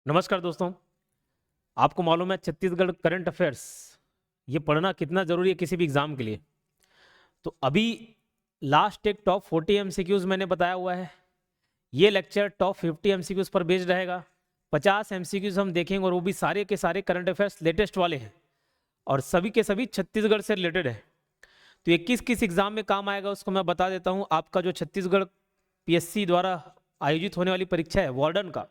नमस्कार दोस्तों। आपको मालूम है छत्तीसगढ़ करंट अफेयर्स ये पढ़ना कितना ज़रूरी है किसी भी एग्ज़ाम के लिए। तो अभी लास्ट एक टॉप 40 एमसीक्यूज़ मैंने बताया हुआ है। ये लेक्चर टॉप 50 एमसीक्यूज़ पर बेस्ड रहेगा। 50 एमसीक्यूज़ हम देखेंगे और वो भी सारे के सारे करंट अफेयर्स लेटेस्ट वाले हैं और सभी के सभी छत्तीसगढ़ से रिलेटेड है। तो ये किस किस एग्ज़ाम में काम आएगा उसको मैं बता देता हूँ। आपका जो छत्तीसगढ़ पीएससी द्वारा आयोजित होने वाली परीक्षा है वार्डन का,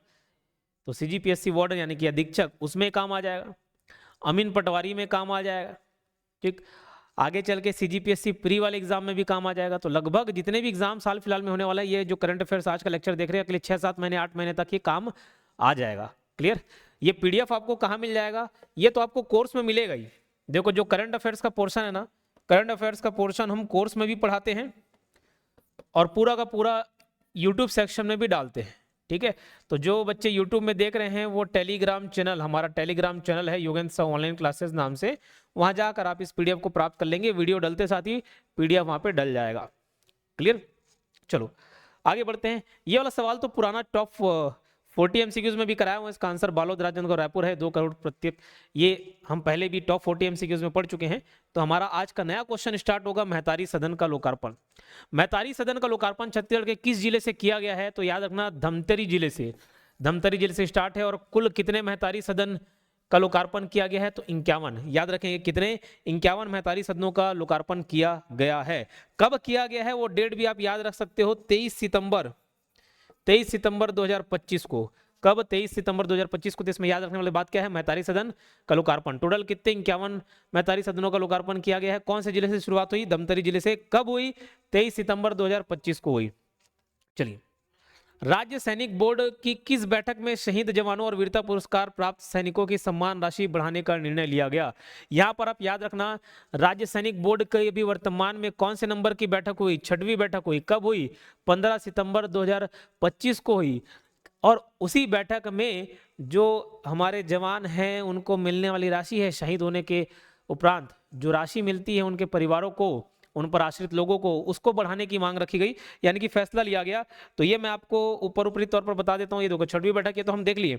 तो सीजीपीएससी वार्डन यानी कि अधीक्षक, उसमें काम आ जाएगा। अमीन पटवारी में काम आ जाएगा। ठीक, आगे चल के सीजीपीएससी प्री वाले एग्जाम में भी काम आ जाएगा। तो लगभग जितने भी एग्जाम साल फिलहाल में होने वाला है, ये जो करंट अफेयर्स आज का लेक्चर देख रहे हैं अगले 6-7 महीने 8 महीने तक ये काम आ जाएगा। क्लियर। ये पीडीएफ आपको कहाँ मिल जाएगा? ये तो आपको कोर्स में मिलेगा ही। देखो जो करंट अफेयर्स का पोर्शन है ना, करंट अफेयर्स का पोर्शन हम कोर्स में भी पढ़ाते हैं और पूरा का पूरा यूट्यूब सेक्शन में भी डालते हैं। ठीक है, तो जो बच्चे यूट्यूब में देख रहे हैं वो टेलीग्राम चैनल, हमारा टेलीग्राम चैनल है योगेंद्र सर ऑनलाइन क्लासेस नाम से, वहां जाकर आप इस पीडीएफ को प्राप्त कर लेंगे। वीडियो डलते साथ ही पीडीएफ वहां पे डल जाएगा। क्लियर। चलो आगे बढ़ते हैं। ये वाला सवाल तो पुराना टॉप 40 एमसीक्यूज में भी कराया हुआ। इसका आंसर बालोद राजनांदगांव रायपुर है। 2 करोड़ प्रत्येक, ये हम पहले भी टॉप 40 एमसीक्यूज में पढ़ चुके हैं। तो हमारा आज का नया क्वेश्चन स्टार्ट होगा। महतारी सदन का लोकार्पण। महतारी सदन का लोकार्पण छत्तीसगढ़ के किस जिले से किया गया है? तो याद रखना धमतरी जिले से। धमतरी जिले से स्टार्ट है। और कुल कितने महतारी सदन का लोकार्पण किया गया है? तो 51। याद रखेंगे कितने? 51 महतारी सदनों का लोकार्पण किया गया है। कब किया गया है वो डेट भी आप याद रख सकते हो, 23 सितंबर 2025 को। कब? 23 सितंबर 2025 को। तो इसमें याद रखने वाली बात क्या है? महतारी सदन का लोकार्पण। टोटल कितने? 51 महतारी सदनों का लोकार्पण किया गया है। कौन से जिले से शुरुआत हुई? धमतरी जिले से। कब हुई? 23 सितंबर 2025 को हुई। चलिए, राज्य सैनिक बोर्ड की किस बैठक में शहीद जवानों और वीरता पुरस्कार प्राप्त सैनिकों की सम्मान राशि बढ़ाने का निर्णय लिया गया? यहां पर आप याद रखना, राज्य सैनिक बोर्ड की अभी वर्तमान में कौन से नंबर की बैठक हुई? 6वीं बैठक हुई। कब हुई? 15 सितंबर 2025 को हुई। और उसी बैठक में जो हमारे जवान हैं उनको मिलने वाली राशि है, शहीद होने के उपरांत जो राशि मिलती है उनके परिवारों को, उन पर आश्रित लोगों को, उसको बढ़ाने की मांग रखी गई, यानी कि फैसला लिया गया। तो ये मैं आपको ऊपरी तौर पर बता देता हूँ। ये देखो 6वीं बैठक, ये तो हम देख लिए।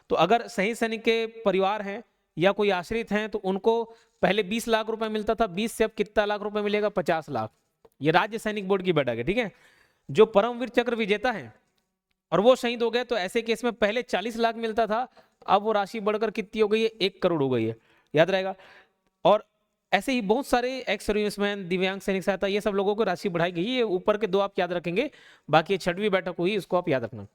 तो अगर शहीद सैनिक के परिवार हैं या कोई आश्रित हैं तो उनको पहले 20 लाख रुपए मिलता था। 20 से अब कितना लाख रुपए मिलेगा? 50 लाख। ये राज्य सैनिक बोर्ड की बैठक है। ठीक है, जो परमवीर चक्र विजेता है और वो शहीद हो गए तो ऐसे केस में पहले 40 लाख मिलता था, अब वो राशि बढ़कर कितनी हो गई है? 1 करोड़ हो गई है। याद रहेगा। और ऐसे ही बहुत सारे एक्स सर्विसमैन, दिव्यांग सैनिक सहायता, ये सब लोगों को राशि बढ़ाई गई। ये ऊपर के 2 आप याद रखेंगे, बाकी 6वीं बैठक हुई इसको आप याद रखना।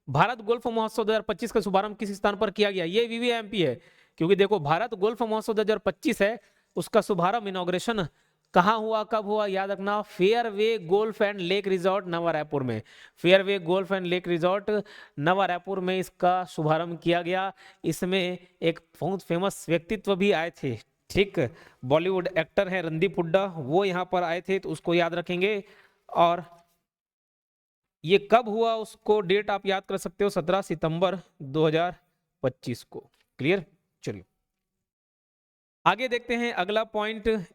भारत गोल्फ महोत्सव 2025 का शुभारंभ किस स्थान पर किया गया? ये वीवीआईपी है, क्योंकि देखो भारत गोल्फ महोत्सव 2025 है, उसका शुभारंभ, इनॉग्रेशन कहाँ हुआ, कब हुआ? याद रखना, fairway golf and lake resort नवा रायपुर में। Fairway golf and lake resort नवा रायपुर में इसका शुभारंभ किया गया। इसमें एक बहुत फेमस व्यक्तित्व भी आए थे। ठीक, बॉलीवुड एक्टर है रणदीप हुड्डा, वो यहाँ पर आए थे, तो उसको याद रखेंगे। और ये कब हुआ उसको डेट आप याद कर सकते हो, 17 सितंबर 2025 को। क्लियर। चलिए आगे देखते हैं अगला पॉइंट।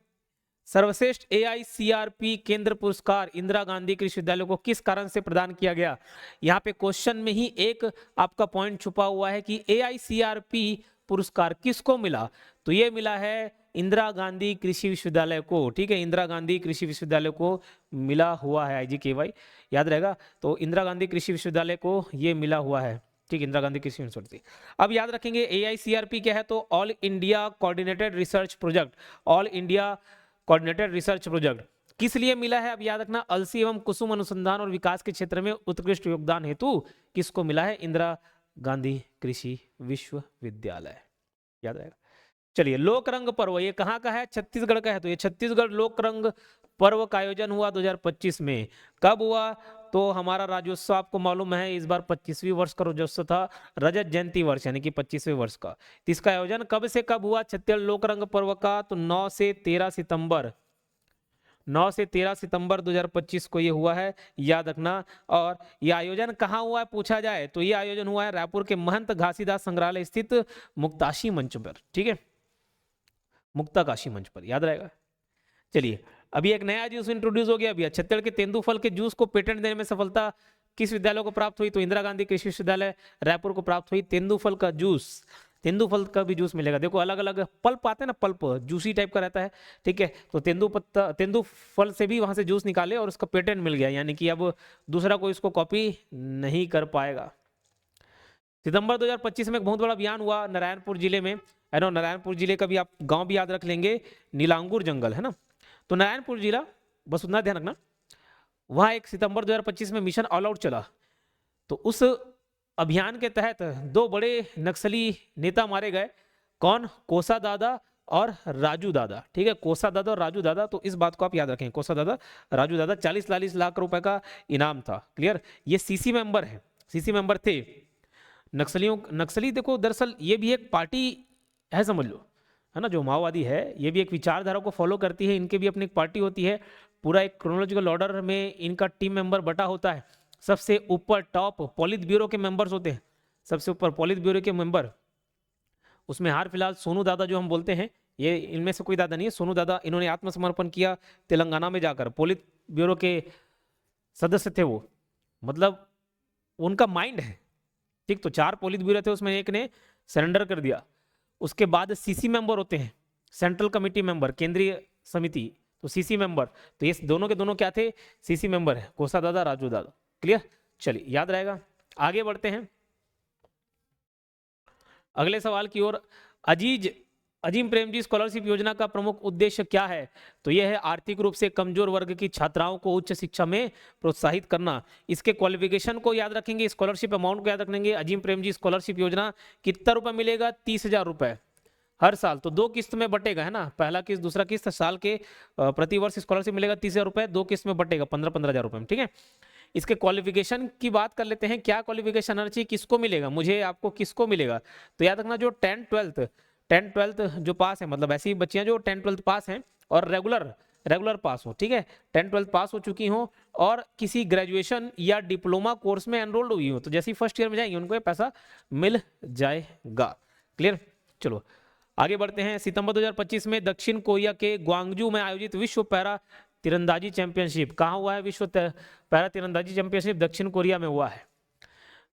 सर्वश्रेष्ठ एआईसीआरपी केंद्र पुरस्कार इंदिरा गांधी कृषि विश्वविद्यालय को किस कारण से प्रदान किया गया? यहाँ पे क्वेश्चन में ही एक आपका पॉइंट छुपा हुआ है कि एआईसीआरपी पुरस्कार किसको मिला? तो ये मिला है इंदिरा गांधी कृषि विश्वविद्यालय को। ठीक है, इंदिरा गांधी कृषि विश्वविद्यालय को मिला हुआ है। IGKY याद रहेगा। तो इंदिरा गांधी कृषि विश्वविद्यालय को ये मिला हुआ है। ठीक, इंदिरा गांधी कृषि यूनिवर्सिटी। अब याद रखेंगे एआईसीआरपी क्या है? तो all India coordinated research project. All India coordinated research project किस लिए मिला है? अब याद रखना, अलसी एवं कुसुम अनुसंधान और विकास के क्षेत्र में उत्कृष्ट योगदान हेतु किसको मिला है? इंदिरा गांधी कृषि विश्वविद्यालय। याद रहेगा। चलिए, लोक रंग पर्व ये कहाँ का है? छत्तीसगढ़ का है। तो ये छत्तीसगढ़ लोक रंग पर्व का आयोजन हुआ 2025 में। कब हुआ? तो हमारा राज्योत्सव आपको मालूम है इस बार 25वीं वर्ष का राज्योत्सव था, रजत जयंती वर्ष यानी कि 25वें वर्ष का। तो इसका आयोजन कब से कब हुआ छत्तीसगढ़ लोक रंग पर्व का? तो 9 से 13 सितंबर 2025 को ये हुआ है, याद रखना। और ये आयोजन कहाँ हुआ है पूछा जाए तो ये आयोजन हुआ है रायपुर के महंत घासीदास संग्रहालय स्थित मुक्ताशी मंच पर। ठीक है, मुक्ताकाशी मंच पर, याद रहेगा। चलिए, अभी एक नया जूस इंट्रोड्यूस हो गया। अभी छत्तीसगढ़ के तेंदुफल के जूस को पेटेंट देने में सफलता किस विद्यालय को प्राप्त हुई? तो इंदिरा गांधी कृषि विश्वविद्यालय रायपुर को प्राप्त हुई। तेंदुफल का जूस, तेंदुफल का भी जूस मिलेगा। देखो अलग अलग पल्प आते हैं ना, पल्प जूसी टाइप का रहता है, ठीक है। तो तेंदुफल से भी वहां से जूस निकाले और उसका पेटेंट मिल गया, यानी कि अब दूसरा कोई इसको कॉपी नहीं कर पाएगा। सितंबर 2025 में एक बहुत बड़ा अभियान हुआ नारायणपुर जिले में, है ना। नारायणपुर जिले का भी आप गांव भी याद रख लेंगे, नीलांगुर जंगल, है ना। तो नारायणपुर जिला, बस उतना ध्यान रखना, वहां एक सितंबर 2025 में मिशन ऑल आउट चला। तो उस अभियान के तहत 2 बड़े नक्सली नेता मारे गए। कौन? कोसा दादा और राजू दादा, ठीक है। कोसा दादा और राजू दादा, तो इस बात को आप याद रखें, कोसा दादा, राजू दादा। 40-40 लाख रुपए का इनाम था, क्लियर। ये सीसी मेंबर है, सीसी मेंबर थे नक्सली। देखो दरअसल ये भी एक पार्टी है, समझ लो, है ना। जो माओवादी है ये भी एक विचारधारा को फॉलो करती है, इनके भी अपनी एक पार्टी होती है। पूरा एक क्रोनोलॉजिकल ऑर्डर में इनका टीम मेंबर बटा होता है। सबसे ऊपर टॉप पॉलिट ब्यूरो के मेंबर्स होते हैं, सबसे ऊपर पॉलिट ब्यूरो के मेंबर। उसमें हाल फिलहाल सोनू दादा जो हम बोलते हैं, ये इनमें से कोई दादा नहीं है, सोनू दादा, इन्होंने आत्मसमर्पण किया तेलंगाना में जाकर, पॉलिट ब्यूरो के सदस्य थे वो, मतलब उनका माइंड है, ठीक। तो 4 पॉलिट ब्यूरो थे, उसमें एक ने सरेंडर कर दिया। उसके बाद सीसी मेंबर होते हैं, सेंट्रल कमेटी मेंबर, केंद्रीय समिति, तो सीसी मेंबर। तो ये दोनों के दोनों क्या थे? सीसी मेंबर है, कोसा दादा, राजू दादा, क्लियर। चलिए याद रहेगा। आगे बढ़ते हैं अगले सवाल की ओर। अजीम प्रेमजी स्कॉलरशिप योजना का प्रमुख उद्देश्य क्या है? तो यह है आर्थिक रूप से कमजोर वर्ग की छात्राओं को उच्च शिक्षा में प्रोत्साहित करना। इसके क्वालिफिकेशन को याद रखेंगे, स्कॉलरशिप अमाउंट को याद रखेंगे। अजीम प्रेमजी स्कॉलरशिप योजना कितना रुपए मिलेगा? 30,000 रुपए हर साल। तो 2 किस्त में बटेगा, है ना, पहला किस्त दूसरा किस्त, साल के प्रति वर्ष स्कॉलरशिप मिलेगा 30,000 रुपए, 2 किस्त में बटेगा 15,000 रुपए में, ठीक है। इसके क्वालिफिकेशन की बात कर लेते हैं, क्या क्वालिफिकेशन आना चाहिए, किसको मिलेगा, मुझे आपको किसको मिलेगा? तो याद रखना जो 10th-12th जो पास है, मतलब ऐसी बच्चियां जो 10th-12th पास हैं और रेगुलर पास हो, ठीक है, 10th-12th पास हो चुकी हो और किसी ग्रेजुएशन या डिप्लोमा कोर्स में एनरोल्ड हुई हो, तो जैसे फर्स्ट ईयर में जाएंगे उनको ये पैसा मिल जाएगा, क्लियर। चलो आगे बढ़ते हैं। सितंबर 2025 में दक्षिण कोरिया के ग्वांगजू में आयोजित विश्व पैरा तीरंदाजी चैंपियनशिप कहाँ हुआ है? विश्व पैरा तीरंदाजी चैंपियनशिप दक्षिण कोरिया में हुआ है।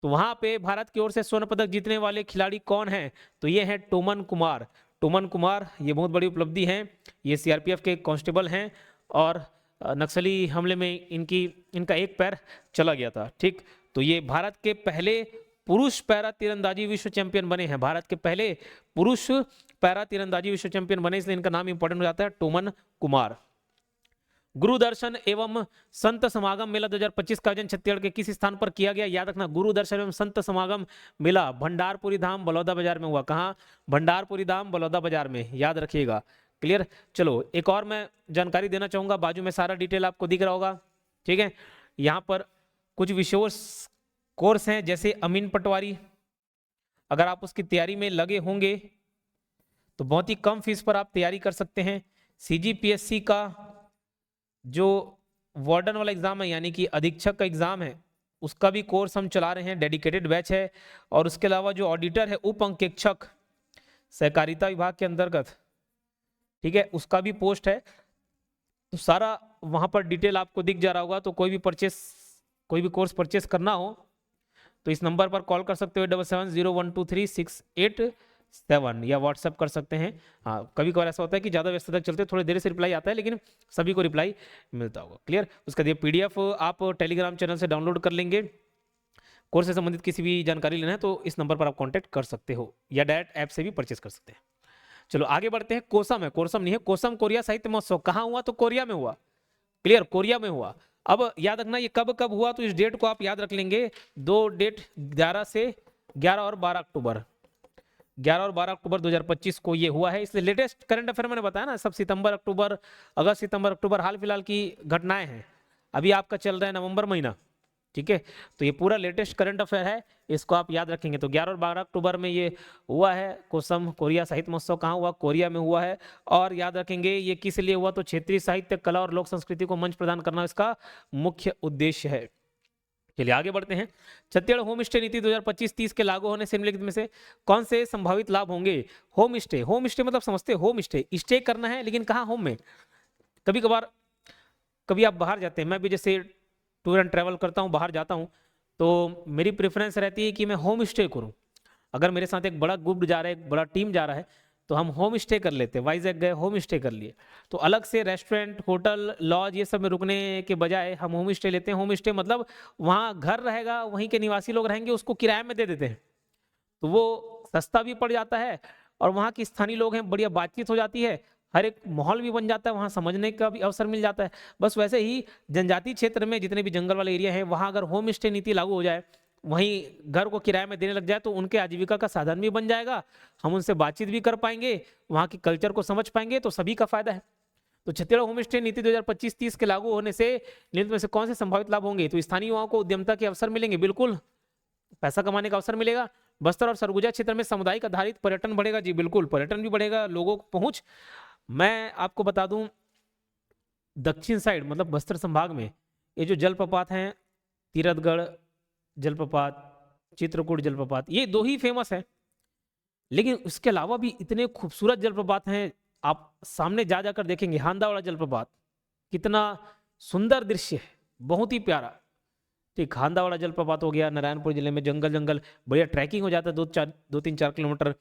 तो वहां पे भारत की ओर से स्वर्ण पदक जीतने वाले खिलाड़ी कौन हैं? तो ये है टोमन कुमार। टोमन कुमार, ये बहुत बड़ी उपलब्धि है। ये सीआरपीएफ के कांस्टेबल हैं और नक्सली हमले में इनका एक पैर चला गया था, ठीक। तो ये भारत के पहले पुरुष पैरा तीरंदाजी विश्व चैंपियन बने हैं, भारत के पहले पुरुष पैरा तीरंदाजी विश्व चैंपियन बने, इसलिए इनका नाम इंपॉर्टेंट हो जाता है, टोमन कुमार। गुरु दर्शन एवं संत समागम मेला 2025 का आयोजन छत्तीसगढ़ के किस स्थान पर किया गया? याद रखना, गुरु दर्शन एवं संत समागम मेला भंडारपुरी धाम बलौदा बाजार में हुआ। कहाँ? भंडारपुरी धाम बलौदा बाजार में, याद रखिएगा, क्लियर। चलो एक और मैं जानकारी देना चाहूंगा, बाजू में सारा डिटेल आपको दिख रहा होगा, ठीक है। यहाँ पर कुछ विशेष कोर्स हैं, जैसे अमीन पटवारी, अगर आप उसकी तैयारी में लगे होंगे तो बहुत ही कम फीस पर आप तैयारी कर सकते हैं। सीजीपीएससी का जो वार्डन वाला एग्जाम है, यानी कि अधीक्षक का एग्जाम है, उसका भी कोर्स हम चला रहे हैं, डेडिकेटेड बैच है। और उसके अलावा जो ऑडिटर है, उप अंकेक्षक सहकारिता विभाग के अंतर्गत, ठीक है, उसका भी पोस्ट है। तो सारा वहां पर डिटेल आपको दिख जा रहा होगा। तो कोई भी कोर्स परचेस करना हो तो इस नंबर पर कॉल कर सकते हो 77012368 या व्हाट्सएप कर सकते हैं। हाँ, कभी कभार ऐसा होता है कि ज़्यादा व्यस्तता चलते थोड़ी देर से रिप्लाई आता है, लेकिन सभी को रिप्लाई मिलता होगा, क्लियर। उसका ये पीडीएफ आप टेलीग्राम चैनल से डाउनलोड कर लेंगे। कोर्स से संबंधित किसी भी जानकारी लेना है तो इस नंबर पर आप कॉन्टैक्ट कर सकते हो या डायरेक्ट ऐप से भी परचेस कर सकते हैं। चलो आगे बढ़ते हैं। कोसम है, कोसम नहीं है, कोसम कोरिया साहित्य महोत्सव कहाँ हुआ? तो कोरिया में हुआ, क्लियर, कोरिया में हुआ। अब याद रखना ये कब कब हुआ, तो इस डेट को आप याद रख लेंगे। 2 डेट 11 और 12 अक्टूबर 2025 को ये हुआ है। इसलिए लेटेस्ट करंट अफेयर मैंने बताया ना, सब सितंबर अक्टूबर, अगस्त सितंबर अक्टूबर हाल फिलहाल की घटनाएं हैं। अभी आपका चल रहा है नवंबर महीना, ठीक है। तो ये पूरा लेटेस्ट करंट अफेयर है, इसको आप याद रखेंगे। तो 11 और 12 अक्टूबर में ये हुआ है। कोसम कोरिया साहित्य महोत्सव कहाँ हुआ? कोरिया में हुआ है। और याद रखेंगे ये किस लिए हुआ? तो क्षेत्रीय साहित्य, कला और लोक संस्कृति को मंच प्रदान करना इसका मुख्य उद्देश्य है। चलिए आगे बढ़ते हैं। छत्तीसगढ़ होम स्टे नीति 2025-30 के लागू होने से निम्नलिखित में से कौन से संभावित लाभ होंगे? होम स्टे मतलब समझते, होम स्टे करना है, लेकिन कहाँ? होम में। कभी आप बाहर जाते हैं, मैं भी जैसे टूर एंड ट्रैवल करता हूँ, बाहर जाता हूँ, तो मेरी प्रेफरेंस रहती है कि मैं होम स्टे करूं। अगर मेरे साथ एक बड़ा ग्रुप जा रहा है, एक बड़ा टीम जा रहा है, तो हम होम स्टे कर लेते हैं। वाइजैक गए, होम स्टे कर लिए। तो अलग से रेस्टोरेंट, होटल, लॉज ये सब में रुकने के बजाय हम होम स्टे लेते हैं। होम स्टे मतलब वहाँ घर रहेगा, वहीं के निवासी लोग रहेंगे, उसको किराए में दे देते हैं, तो वो सस्ता भी पड़ जाता है और वहाँ के स्थानीय लोग हैं, बढ़िया बातचीत हो जाती है, हर एक माहौल भी बन जाता है, वहाँ समझने का भी अवसर मिल जाता है। बस वैसे ही जनजातीय क्षेत्र में जितने भी जंगल वाले एरिया हैं, वहाँ अगर होम स्टे नीति लागू हो जाए, वहीं घर को किराए में देने लग जाए, तो उनके आजीविका का साधन भी बन जाएगा, हम उनसे बातचीत भी कर पाएंगे, वहाँ के कल्चर को समझ पाएंगे, तो सभी का फायदा है। तो छत्तीसगढ़ होम स्टे नीति 2025-30 के लागू होने से निम्न में से कौन से संभावित लाभ होंगे? तो स्थानीय युवाओं को उद्यमता के अवसर मिलेंगे, बिल्कुल पैसा कमाने का अवसर मिलेगा। बस्तर और सरगुजा क्षेत्र में सामुदायिक आधारित पर्यटन बढ़ेगा, जी बिल्कुल पर्यटन भी बढ़ेगा, लोगों को पहुंच। मैं आपको बता दूं, दक्षिण साइड मतलब बस्तर संभाग में ये जो जलप्रपात हैं, तीरथगढ़ जलप्रपात, चित्रकूट जलप्रपात, ये दो ही फेमस है, लेकिन उसके अलावा भी इतने खूबसूरत जलप्रपात हैं। आप सामने जा जाकर देखेंगे, हांदावाड़ा जलप्रपात, कितना सुंदर दृश्य है, बहुत ही प्यारा। ठीक, हांदावाड़ा जलप्रपात हो गया, नारायणपुर जिले में जंगल जंगल, बढ़िया ट्रैकिंग हो जाता है, 2-3-4 किलोमीटर,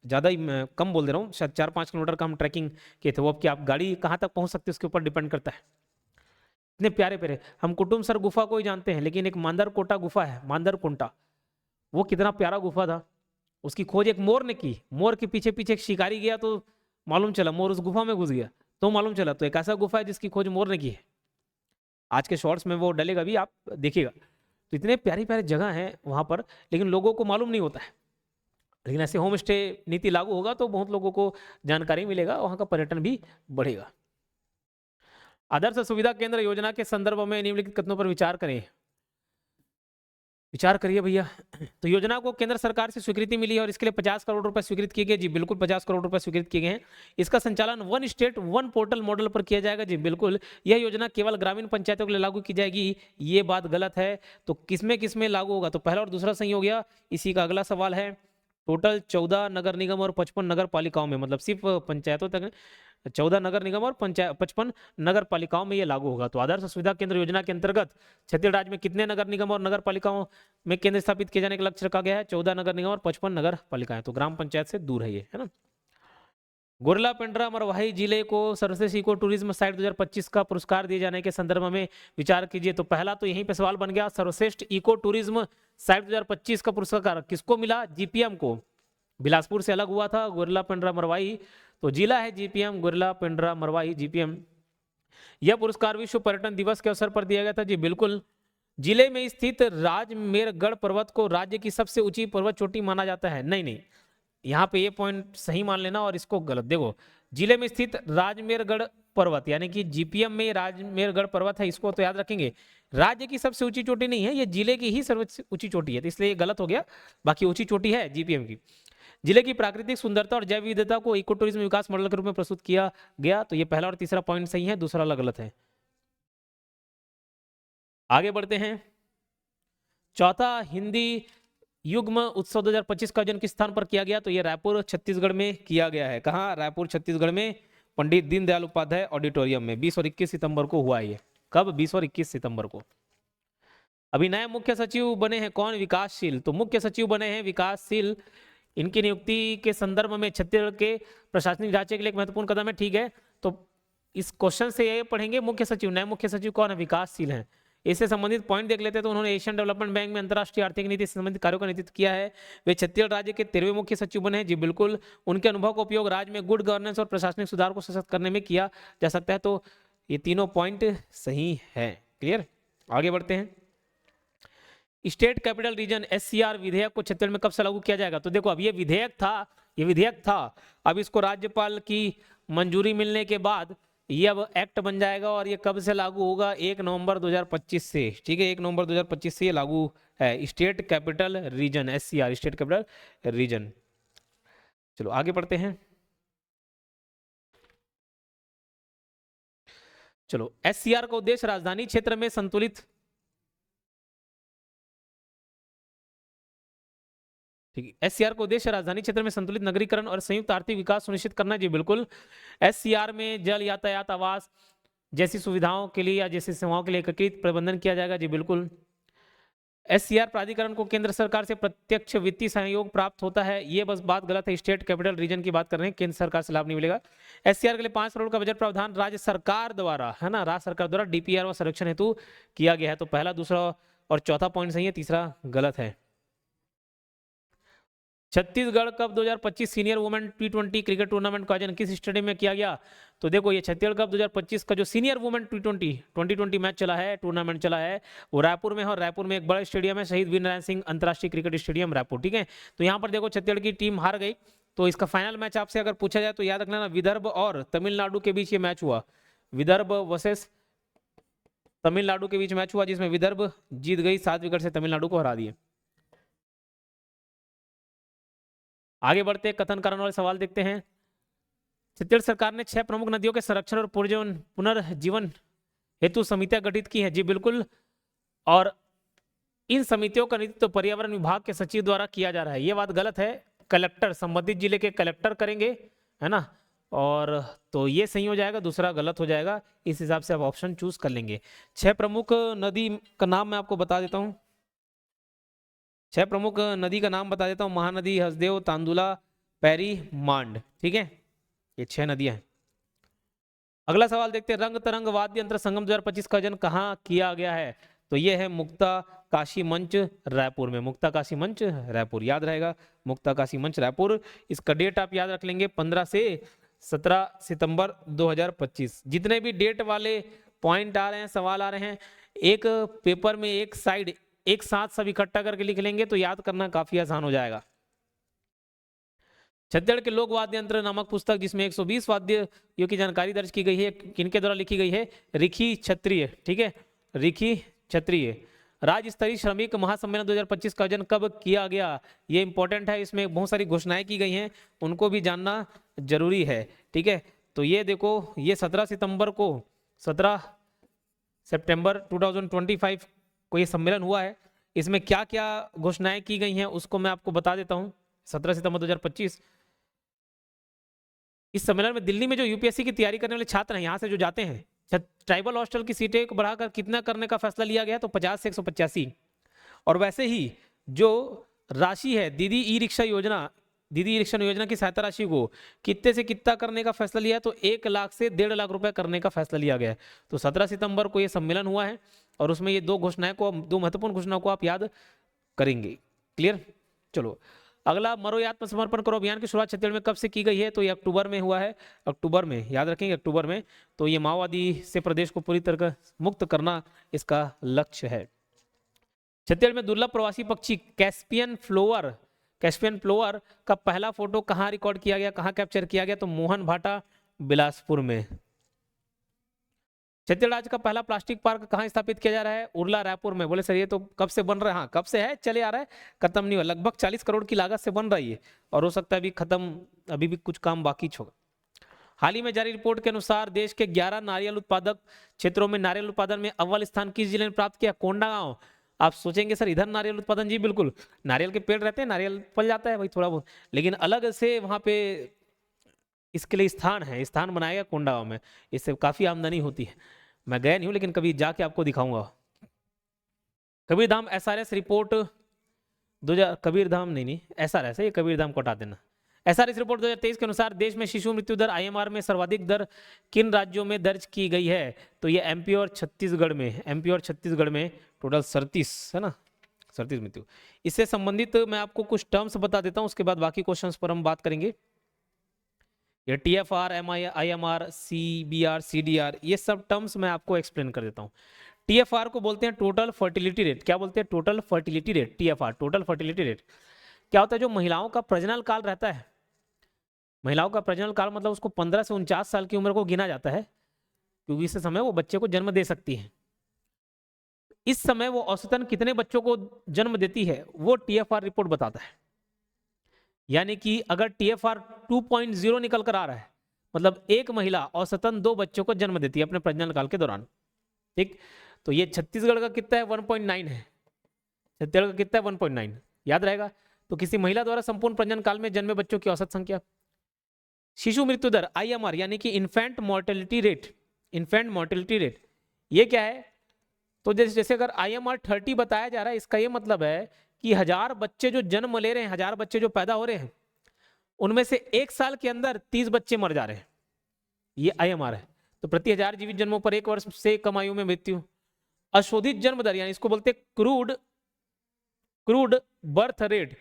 ज़्यादा ही मैं कम बोल दे रहा हूँ, शायद 4-5 किलोमीटर का हम ट्रैकिंग किए थे। वो अब कि आप गाड़ी कहाँ तक पहुँच सकते हैं उसके ऊपर डिपेंड करता है। इतने प्यारे प्यारे, हम कुटुमसर गुफा को ही जानते हैं, लेकिन एक मांदर कोटा गुफा है, मांदर कुंटा, वो कितना प्यारा गुफा था, उसकी खोज एक मोर ने की। मोर के पीछे पीछे एक शिकारी गया तो मालूम चला मोर उस गुफा में घुस गया, तो मालूम चला। तो एक ऐसा गुफा है जिसकी खोज मोर ने की है। आज के शॉर्ट्स में वो डलेगा भी, आप देखिएगा। तो इतने प्यारी प्यारी जगह हैं वहाँ पर, लेकिन लोगों को मालूम नहीं होता है। लेकिन ऐसे होम स्टे नीति लागू होगा तो बहुत लोगों को जानकारी मिलेगा, वहाँ का पर्यटन भी बढ़ेगा। आदर्श सुविधा केंद्र योजना के संदर्भ में निम्नलिखित कथनों पर विचार करें। विचार करिए भैया। तो योजना को केंद्र सरकार से स्वीकृति मिली है और इसके लिए 50 करोड़ रुपए स्वीकृत किए गए, जी बिल्कुल 50 करोड़ रुपए स्वीकृत किए गए हैं। इसका संचालन one state one portal model पर किया जाएगा, जी बिल्कुल। यह योजना केवल ग्रामीण पंचायतों के लिए लागू की जाएगी, ये बात गलत है। तो किसमें किसमें लागू होगा? तो पहला और दूसरा सही हो गया। इसी का अगला सवाल है, टोटल 14 नगर निगम और 55 नगर पालिकाओं में, मतलब सिर्फ पंचायतों तक 14 नगर निगम और 55 नगर पालिकाओं में ये लागू होगा। तो आदर्श सुविधा केंद्र योजना के अंतर्गत छत्तीसगढ़ राज्य में कितने नगर निगम और नगर पालिकाओं में केंद्र स्थापित किए जाने का लक्ष्य रखा गया है? 14 नगर निगम और 55 नगर पालिकाएं। तो ग्राम पंचायत से दूर है ये, है ना। गुरला पेंड्रा मरवाही जिले को सर्वश्रेष्ठ इको टूरिज्म साइट 2025 का पुरस्कार दिए जाने के संदर्भ में विचार कीजिए। तो पहला तो यहीं पे सवाल बन गया, सर्वश्रेष्ठ इको टूरिज्म साइट 2025 का पुरस्कार किसको मिला? जीपीएम को। बिलासपुर से अलग हुआ था गुरला पेंड्रा मरवाही, तो जिला है जीपीएम, गुरला पेंड्रा मरवाही जीपीएम। यह पुरस्कार विश्व पर्यटन दिवस के अवसर पर दिया गया था, जी बिल्कुल। जिले में स्थित राजमेरगढ़ पर्वत को राज्य की सबसे ऊंची पर्वत चोटी माना जाता है। नहीं नहीं, यहाँ पे ये पॉइंट सही मान लेना और इसको गलत। देखो, जिले में स्थित राजमेरगढ़ पर्वत यानी कि जीपीएम में राजमेरगढ़ पर्वत है, इसको तो याद रखेंगे। राज्य की सबसे ऊंची चोटी नहीं है, ये जिले की ही सर्वोच्च ऊंची चोटी है, तो इसलिए ये गलत हो गया। बाकी ऊंची चोटी है जीपीएम की। जिले की प्राकृतिक सुंदरता और जैव विविधता को इको टूरिज्म विकास मॉडल के रूप में प्रस्तुत किया गया। तो ये पहला और तीसरा पॉइंट सही है, दूसरा गलत है। आगे बढ़ते हैं। चौथा हिंदी युग्म उत्सव 2025 का आयोजन किस स्थान पर किया गया? तो ये रायपुर छत्तीसगढ़ में किया गया है। कहाँ? रायपुर छत्तीसगढ़ में पंडित दीनदयाल उपाध्याय ऑडिटोरियम में 20 और 21 सितंबर को हुआ है ये। कब? 20 और 21 सितंबर को। अभी नए मुख्य सचिव बने हैं कौन? विकासशील। तो मुख्य सचिव बने हैं विकासशील। इनकी नियुक्ति के संदर्भ में छत्तीसगढ़ के प्रशासनिक ढांचे के लिए एक महत्वपूर्ण कदम है, ठीक है। तो इस क्वेश्चन से ये पढ़ेंगे, मुख्य सचिव, नए मुख्य सचिव कौन है? विकासशील है। इससे संबंधित पॉइंट देख लेते हैं। तो उन्होंने एशियन डेवलपमेंट बैंक में अंतर्राष्ट्रीय आर्थिक नीति से संबंधित कार्यों का नेतृत्व किया है। वे छत्तीसगढ़ राज्य के 13वें मुख्य सचिव बने हैं, जी बिल्कुल। उनके अनुभव का उपयोग राज्य में गुड गवर्नेंस और प्रशासनिक सुधार को सशक्त करने में किया जा सकता है। तो ये तीनों पॉइंट सही है। क्लियर? आगे बढ़ते हैं। स्टेट कैपिटल रीजन एससीआर विधेयक को छत्तीसगढ़ में कब से लागू किया जाएगा? तो देखो, अब ये विधेयक था, अब इसको राज्यपाल की मंजूरी मिलने के बाद ये अब एक्ट बन जाएगा और ये कब से लागू होगा? 1 नवंबर 2025 से। ठीक है, 1 नवंबर 2025 से ये लागू है। State capital region SCR, state capital region. चलो आगे बढ़ते हैं। चलो, एससीआर का उद्देश्य राजधानी क्षेत्र में संतुलित, ठीक है, एससीआर का उद्देश्य राजधानी क्षेत्र में संतुलित नगरीकरण और संयुक्त आर्थिक विकास सुनिश्चित करना, जी बिल्कुल। एससीआर में जल, यातायात, आवास जैसी सुविधाओं के लिए या जैसी सेवाओं के लिए एकीकृत प्रबंधन किया जाएगा, जी बिल्कुल। एससीआर प्राधिकरण को केंद्र सरकार से प्रत्यक्ष वित्तीय सहयोग प्राप्त होता है, ये बस बात गलत है। स्टेट कैपिटल रीजन की बात कर रहे हैं, केंद्र सरकार से लाभ नहीं मिलेगा। एससीआर के लिए 5 करोड़ का बजट प्रावधान राज्य सरकार द्वारा, है ना, राज्य सरकार द्वारा डीपीआर व संरक्षण हेतु किया गया है। तो पहला, दूसरा और चौथा पॉइंट सही है, तीसरा गलत है। Chhattisgarh cup 2025 senior women T20 cricket tournament का आयोजन किस स्टेडियम में किया गया? तो देखो, ये छत्तीसगढ़ कप 2025 का जो सीनियर वुमेन T20 मैच चला है, टूर्नामेंट चला है, वो रायपुर में है। और रायपुर में एक बड़ा स्टेडियम है, शहीद वीरनारायण सिंह अंतर्राष्ट्रीय क्रिकेट स्टेडियम रायपुर, ठीक है। तो यहाँ पर देखो, छत्तीसगढ़ की टीम हार गई। तो इसका फाइनल मैच आपसे अगर पूछा जाए तो याद रखना ना, विदर्भ और तमिलनाडु के बीच ये मैच हुआ। विदर्भ वर्सेस तमिलनाडु के बीच मैच हुआ, जिसमें विदर्भ जीत गई 7 विकेट से, तमिलनाडु को हरा दिए। आगे बढ़ते कथन कारण वाले सवाल देखते हैं। छत्तीसगढ़ सरकार ने 6 प्रमुख नदियों के संरक्षण और पुनर्जीवन हेतु समितियां गठित की हैं। जी बिल्कुल, और इन समितियों का नेतृत्व पर्यावरण विभाग के सचिव द्वारा किया जा रहा है। ये बात गलत है, कलेक्टर, संबंधित जिले के कलेक्टर करेंगे, है ना। और तो ये सही हो जाएगा, दूसरा गलत हो जाएगा। इस हिसाब से आप ऑप्शन चूज कर लेंगे। 6 प्रमुख नदी का नाम मैं आपको बता देता हूँ। 6 प्रमुख नदी का नाम बता देता हूँ। महानदी, हसदेव, तांदुला, पैरी, मांड, ठीक है। ये 6 नदियां हैं। अगला सवाल देखते हैं। रंग तरंग वाद्य यंत्र संगम 2025 का आयोजन कहाँ किया गया है? तो ये है मुक्ता काशी मंच रायपुर में। मुक्ता काशी मंच रायपुर, याद रहेगा, मुक्ता काशी मंच रायपुर। इसका डेट आप याद रख लेंगे, 15 से 17 सितंबर 2025। जितने भी डेट वाले पॉइंट आ रहे हैं, सवाल आ रहे हैं, एक पेपर में एक साइड एक साथ सब इकट्ठा करके लिख लेंगे तो याद करना काफी आसान हो जाएगा। छत्तीसगढ़ के लोक वाद्य यंत्र नामक पुस्तक, जिसमें 120 वाद्यों की जानकारी दर्ज की गई है, किनके द्वारा लिखी गई है? रिखी क्षत्रिय, ठीक है, रिखी क्षत्रिय। राज्य स्तरीय श्रमिक महासम्मेलन 2025 का आयोजन कब किया गया? ये इंपॉर्टेंट है, इसमें बहुत सारी घोषणाएं की गई हैं, उनको भी जानना जरूरी है, ठीक है। तो ये देखो, ये 17 सितंबर 2025 को ये सम्मेलन हुआ है। इसमें क्या क्या घोषणाएं की गई हैं उसको मैं आपको बता देता हूं। 17 सितंबर 2025 इस सम्मेलन में दिल्ली में जो यूपीएससी की तैयारी करने वाले छात्र हैं, यहाँ से जो जाते हैं, ट्राइबल हॉस्टल की सीटें को बढ़ाकर कितना करने का फैसला लिया गया? तो 50 से 185। और वैसे ही जो राशि है दीदी ई रिक्शा योजना की सहायता राशि को कितने से कितना करने का फैसला लिया? तो 1 लाख से 1.5 लाख रुपए करने का फैसला लिया गया है। तो 17 सितंबर को यह सम्मेलन हुआ है और उसमें ये दो महत्वपूर्ण घोषणाओं को आप याद करेंगे। क्लियर? चलो अगला, मरो आत्मसमर्पण करो अभियान की शुरुआत छत्तीसगढ़ में कब से की गई है? तो ये अक्टूबर में हुआ है, अक्टूबर में, याद रखेंगे, अक्टूबर में। तो ये माओवादी से प्रदेश को पूरी तरह मुक्त करना इसका लक्ष्य है। छत्तीसगढ़ में दुर्लभ प्रवासी पक्षी कैस्पियन फ्लोवर का पहला फोटो कहाँ रिकॉर्ड किया गया, कहाँ कैप्चर किया गया? तो मोहन भाटा, बिलासपुर में। छत्तीसगढ़ राज्य का पहला प्लास्टिक पार्क कहाँ स्थापित किया जा रहा है? उरला, रायपुर में। बोले सर ये तो कब से बन रहा है? हाँ, कब से है, चले आ रहा है, खत्म नहीं हुआ। लगभग 40 करोड़ की लागत से बन रही है और हो सकता है अभी खत्म, अभी भी कुछ काम बाकी होगा। हाल ही में जारी रिपोर्ट के अनुसार देश के 11 नारियल उत्पादक क्षेत्रों में नारियल उत्पादन में अव्वल स्थान किस जिले ने प्राप्त किया? कोंडागांव। आप सोचेंगे सर इधर नारियल उत्पादन, जी बिल्कुल, नारियल के पेड़ रहते हैं, नारियल फल जाता है भाई थोड़ा बहुत, लेकिन अलग से वहां पे इसके लिए स्थान बनाया गया कोंडागांव में। इससे काफी आमदनी होती है। मैं गया नहीं हूं लेकिन कभी जाके आपको दिखाऊंगा। कबीरधाम एसआरएस रिपोर्ट 2000, कबीरधाम नहीं एसआरएस है, ये कबीरधाम को हटा देना। एसआरएस रिपोर्ट 2023 के अनुसार देश में शिशु मृत्यु दर आईएमआर में सर्वाधिक दर किन राज्यों में दर्ज की गई है? तो ये एमपी और छत्तीसगढ़ में टोटल 37 है ना, 37 मृत्यु। इससे संबंधित मैं आपको कुछ टर्म्स बता देता हूं, उसके बाद बाकी क्वेश्चंस पर हम बात करेंगे। ये टीएफआर, आईएमआर, सीबीआर, सीडीआर, ये सब टर्म्स मैं आपको एक्सप्लेन कर देता हूं। टीएफआर को बोलते हैं टोटल फर्टिलिटी रेट। क्या बोलते हैं? Total fertility rate. TFR total fertility rate क्या होता है? जो महिलाओं का प्रजनन काल रहता है, महिलाओं का प्रजनन काल मतलब उसको 15 से 49 साल की उम्र को गिना जाता है, क्योंकि इस समय वो बच्चे को जन्म दे सकती है। इस समय वो औसतन कितने बच्चों को जन्म देती है वो टीएफआर रिपोर्ट बताता है। यानी कि अगर टीएफआर 2.0 निकल कर आ रहा है, मतलब एक महिला औसतन 2 बच्चों को जन्म देती है अपने प्रजनन काल के दौरान, ठीक। तो ये छत्तीसगढ़ का कितना है? 1.9 है। छत्तीसगढ़ का कितना है? 1.9, याद रहेगा। तो किसी महिला द्वारा संपूर्ण प्रजनन काल में जन्मे बच्चों की औसत संख्या। शिशु मृत्यु दर आईएमआर यानी कि इन्फेंट मोर्टेलिटी रेट, ये क्या है? तो जैसे जैसे अगर IMR 30 बताया जा रहा है, इसका ये मतलब है कि 1000 बच्चे जो जन्म ले रहे हैं, 1000 बच्चे जो पैदा हो रहे हैं, उनमें से 1 साल के अंदर 30 बच्चे मर जा रहे हैं। ये IMR है। तो प्रति 1000 जीवित जन्मों पर 1 वर्ष से कम आयु में मृत्यु। अशोधित जन्म दर, यानी इसको बोलते हैं क्रूड बर्थ रेट।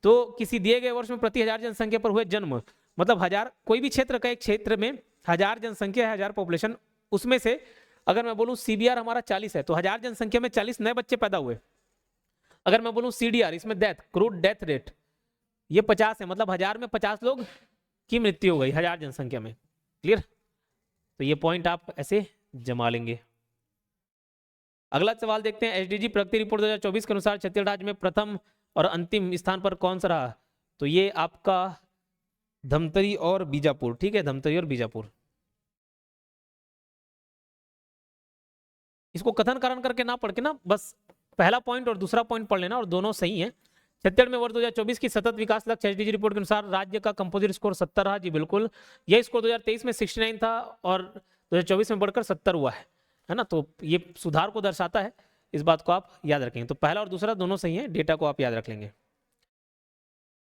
तो किसी दिए गए वर्ष में प्रति 1000 जनसंख्या पर हुए जन्म, मतलब 1000, कोई भी क्षेत्र का, एक क्षेत्र में 1000 जनसंख्या है, 1000 पॉपुलेशन, उसमें से अगर मैं बोलूं CBR हमारा 40 है, तो 1000 जनसंख्या में 40 नए बच्चे पैदा हुए। अगर मैं बोलूं CDR, इसमें डेथ, क्रूड डेथ रेट, ये 50 है, मतलब 1000 में 50 लोग की मृत्यु हो गई 1000 जनसंख्या में। क्लियर? तो ये पॉइंट आप ऐसे जमा लेंगे। अगला सवाल देखते हैं। SDG प्रगति रिपोर्ट 2024 के अनुसार छत्तीसगढ़ राज्य में प्रथम और अंतिम स्थान पर कौन सा रहा? तो ये आपका धमतरी और बीजापुर। ठीक है, धमतरी और बीजापुर। इसको कथन कारण करके ना पढ़ के ना, बस पहला पॉइंट और दूसरा पॉइंट पढ़ लेना, और दोनों सही हैं। छत्तीसगढ़ में वर्ष 2024 की सतत विकास लक्ष्य SDG रिपोर्ट के अनुसार राज्य का कंपोजिट स्कोर 70 रहा। जी बिल्कुल, यह स्कोर 2023 में 69 था और 2024 में बढ़कर 70 हुआ है ना। तो ये सुधार को दर्शाता है, इस बात को आप याद रखेंगे। तो पहला और दूसरा दोनों सही है, डेटा को आप याद रख लेंगे।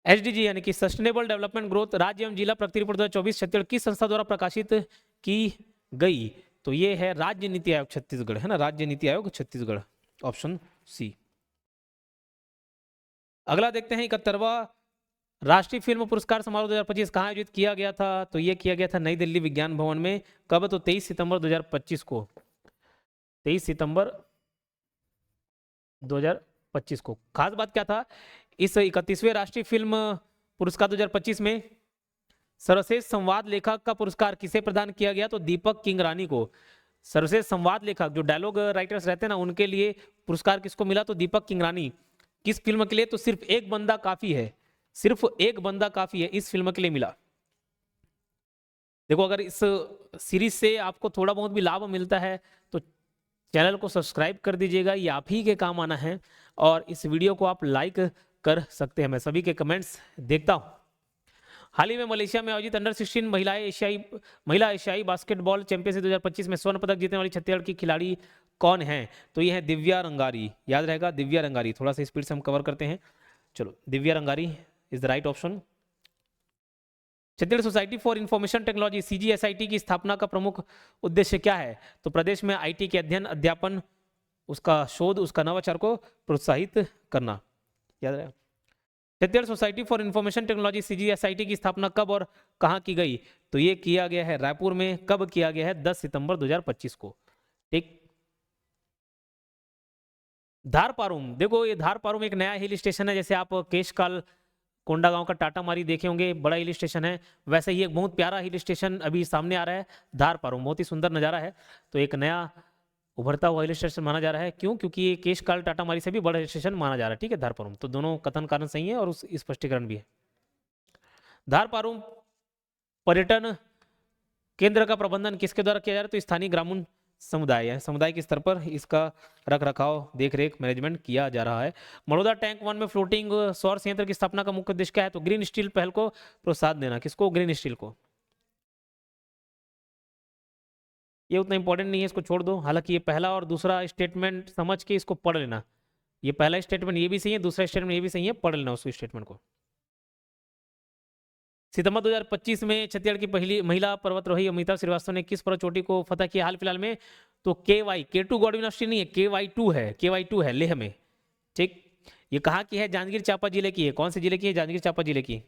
SDG यानी कि सस्टेनेबल डेवलपमेंट ग्रोथ राज्य एवं जिला प्रगति रिपोर्ट 2024 छत्तीसगढ़ किस संस्था द्वारा प्रकाशित की गई? तो ये है राज्य नीति आयोग छत्तीसगढ़, है ना, राज्य नीति आयोग छत्तीसगढ़, ऑप्शन सी। अगला देखते हैं 71वां राष्ट्रीय फिल्म पुरस्कार समारोह 2025 कहाँ आयोजित किया गया था? तो ये किया गया था नई दिल्ली विज्ञान भवन में। कब? तो 23 सितंबर 2025 को, 23 सितंबर 2025 को। खास बात क्या था, इस 31वें राष्ट्रीय फिल्म पुरस्कार 2025 में सर्वश्रेष्ठ संवाद लेखक का पुरस्कार किसे प्रदान किया गया? तो दीपक किंगरानी को। सर्वश्रेष्ठ संवाद लेखक, जो डायलॉग राइटर्स रहते हैं ना, उनके लिए पुरस्कार किसको मिला? तो दीपक किंगरानी। किस फिल्म के लिए? तो सिर्फ एक बंदा काफी है, सिर्फ एक बंदा काफी है, इस फिल्म के लिए मिला। देखो, अगर इस सीरीज से आपको थोड़ा बहुत भी लाभ मिलता है तो चैनल को सब्सक्राइब कर दीजिएगा, ये आप ही के काम आना है। और इस वीडियो को आप लाइक कर सकते हैं, मैं सभी के कमेंट्स देखता हूं। हाल ही में मलेशिया में आयोजित अंडर-16 महिला एशियाई बास्केटबॉल चैंपियनशिप 2025 में स्वर्ण पदक जीतने वाली छत्तीसगढ़ की खिलाड़ी कौन है? तो ये है दिव्या रंगारी। याद रहेगा, दिव्या रंगारी। थोड़ा सा स्पीड से हम कवर करते हैं। चलो, Divya Rangari is the right option. Chhattisgarh society for information technology CGSIT की स्थापना का प्रमुख उद्देश्य क्या है? तो प्रदेश में IT के अध्ययन, अध्यापन, उसका शोध, उसका नवाचार को प्रोत्साहित करना। याद रहेगा। Chhattisgarh society for information technology CGSIT की स्थापना कब और कहां की गई? तो ये किया गया है रायपुर में। कब किया गया है? 10 सितंबर 2025 को। ठीक। धारपारूम, देखो ये धारपारूम एक नया हिल स्टेशन है। जैसे आप केशकाल कोंडागांव का टाटा मारी देखे होंगे, बड़ा हिल स्टेशन है, वैसे ही एक बहुत प्यारा हिल स्टेशन अभी सामने आ रहा है, धारपारूम। बहुत ही सुंदर नजारा है। तो एक नया उभरता हुआ हिल स्टेशन माना जा रहा है। क्यों? क्योंकि ये केशकाल टाटा मारी से भी बड़ा हिल स्टेशन माना जा रहा है। ठीक है, धारपारूम। तो दोनों कथन कारण सही है और उस स्पष्टीकरण भी है। धारपारूम पर्यटन केंद्र का प्रबंधन किसके द्वारा किया जा रहा है? तो स्थानीय ग्रामीण समुदाय है, समुदाय के स्तर पर इसका रख रखाव, देख रेख, मैनेजमेंट किया जा रहा है। बड़ौदा टैंक 1 में फ्लोटिंग सौर संयंत्र की स्थापना का मुख्य उद्देश्य क्या है? तो ग्रीन स्टील पहल को प्रोत्साहन देना। किसको? ग्रीन स्टील को। ये उतना इंपॉर्टेंट नहीं है, इसको छोड़ दो। हालांकि ये पहला और दूसरा स्टेटमेंट समझ के इसको पढ़ लेना। ये पहला स्टेटमेंट ये भी सही है, दूसरा स्टेटमेंट ये भी सही है, पढ़ लेना उस स्टेटमेंट को। सितंबर 2025 में छत्तीसगढ़ की पहली महिला पर्वतारोही अमिता श्रीवास्तव ने किस पर्वत चोटी को फतह किया हाल फिलहाल में? तो K2 गॉड यूनिवर्सिटी नहीं है, KY2 है, लेह में। ठीक। ये कहाँ की है? जांजगीर चांपा जिले की है। कौन से जिले की है? जांजगीर चांपा जिले की।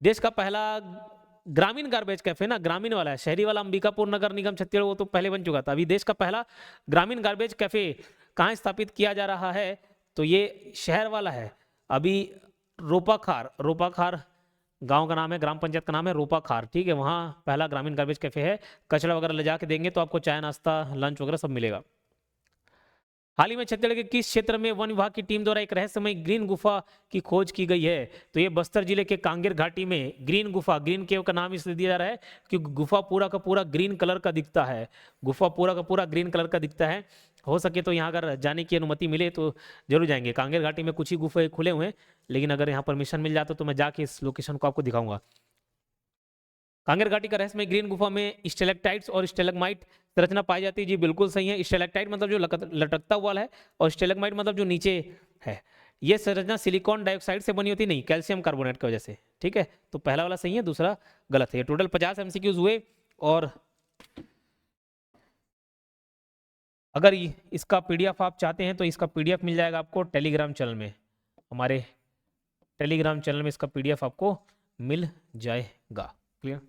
देश का पहला ग्रामीण गार्बेज कैफे ना, ग्रामीण वाला है, शहरी वाला अंबिकापुर नगर निगम छत्तीसगढ़, वो तो पहले बन चुका था। अभी देश का पहला ग्रामीण गार्बेज कैफे कहाँ स्थापित किया जा रहा है? तो ये शहर वाला है। अभी रोपाखार गांव का नाम है, ग्राम पंचायत का नाम है रोपाखार। ठीक है, वहाँ पहला ग्रामीण गार्बेज कैफे है। कचरा वगैरह ले जाके देंगे तो आपको चाय, नाश्ता, लंच वगैरह सब मिलेगा। हाल ही में छत्तीसगढ़ के किस क्षेत्र में वन विभाग की टीम द्वारा एक रहस्यमय ग्रीन गुफा की खोज की गई है? तो ये बस्तर जिले के कांगेर घाटी में ग्रीन गुफा, ग्रीन केव का नाम इसलिए दिया जा रहा है क्योंकि गुफा पूरा का पूरा ग्रीन कलर का दिखता है। गुफा पूरा का पूरा ग्रीन कलर का दिखता है। हो सके तो यहाँ अगर जाने की अनुमति मिले तो जरूर जाएंगे। कांगेर घाटी में कुछ ही गुफे खुले हुए हैं, लेकिन अगर यहाँ परमिशन मिल जाता तो मैं जाके इस लोकेशन को आपको दिखाऊंगा। कांगेर घाटी का रहस्यमय ग्रीन गुफा में स्टेलेक्टाइट्स और स्टेलगमाइट संरचना पाई जाती है। जी बिल्कुल सही है। स्टेलेक्टाइट मतलब जो लटकता हुआ है, और स्टेलगमाइट मतलब जो नीचे है। ये संरचना सिलिकॉन डाइऑक्साइड से बनी होती नहीं, कैल्शियम कार्बोनेट की वजह से। ठीक है, तो पहला वाला सही है, दूसरा गलत है। टोटल 50 एमसीक्यूज हुए, और अगर इसका पीडीएफ आप चाहते हैं तो इसका पीडीएफ मिल जाएगा आपको टेलीग्राम चैनल में। हमारे टेलीग्राम चैनल में इसका पीडीएफ आपको मिल जाएगा। क्लियर।